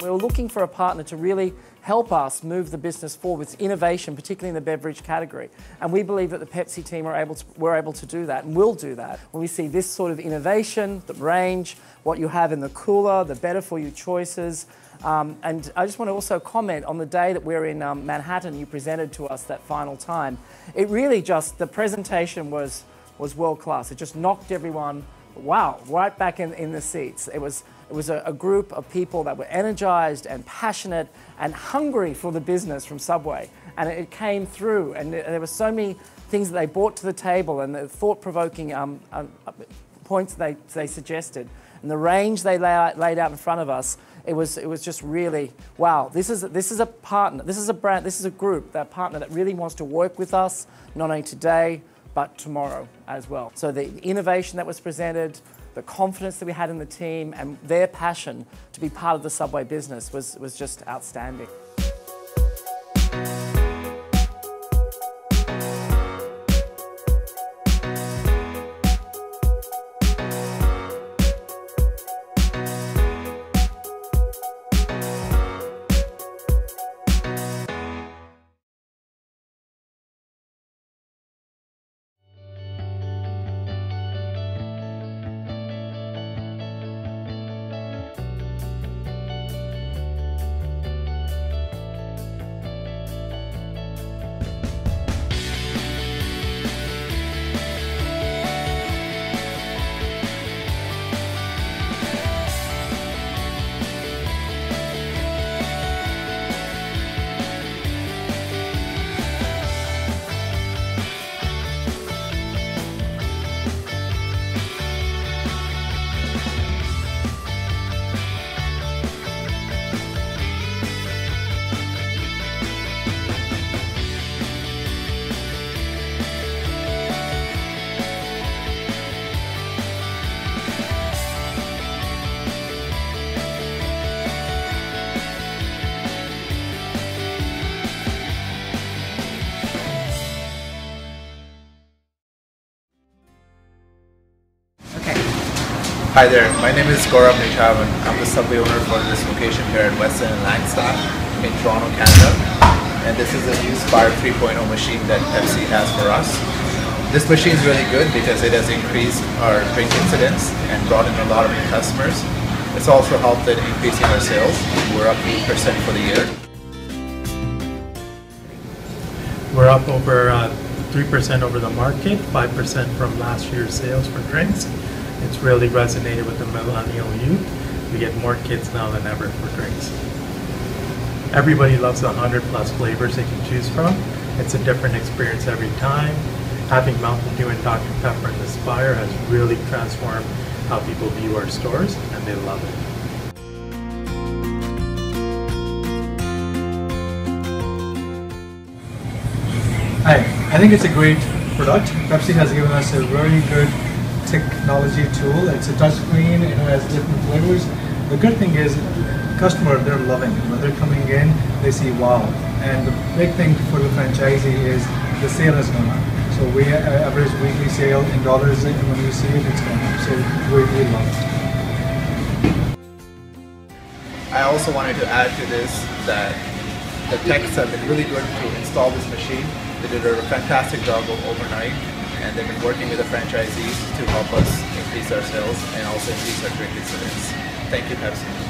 We were looking for a partner to really help us move the business forward with innovation, particularly in the beverage category. And we believe that the Pepsi team were able to do that and will do that. When we see this sort of innovation, the range, what you have in the cooler, the better for you choices. And I just want to also comment on the day that we're in Manhattan, you presented to us that final time. It really just, the presentation was world class. It just knocked everyone, wow, right back in the seats. It was a group of people that were energized and passionate and hungry for the business from Subway. And it came through, and there were so many things that they brought to the table and the thought-provoking points they suggested. And the range they laid out in front of us, it was just really, wow, this is a partner, this is a brand, this is a group, that partner that really wants to work with us, not only today, but tomorrow as well. So the innovation that was presented, the confidence that we had in the team, and their passion to be part of the Subway business was just outstanding. Hi there, my name is Gaurav Nichavan. I'm the Subway owner for this location here at Weston and Langstaff in Toronto, Canada. And this is a new Spark 3.0 machine that Pepsi has for us. This machine is really good because it has increased our drink incidence and brought in a lot of new customers. It's also helped in increasing our sales. We're up 8% for the year. We're up over 3% over the market, 5% from last year's sales for drinks. It's really resonated with the millennial youth. We get more kids now than ever for drinks. Everybody loves the 100+ flavors they can choose from. It's a different experience every time. Having Mountain Dew and Dr. Pepper and Aspire has really transformed how people view our stores, and they love it. Hi, I think it's a great product. Pepsi has given us a very good technology tool. It's a touchscreen, it has different flavors. The good thing is, customer, they're loving it. When they're coming in, they see wow. And the big thing for the franchisee is the sale has gone up. So we average weekly sale in dollars, and when we see it, it's gone up. So we love it. I also wanted to add to this that the techs have been really good to install this machine. They did a fantastic job overnight, and they've been working with the franchisees to help us increase our sales and also increase our drink incidence. Thank you, Pepsi.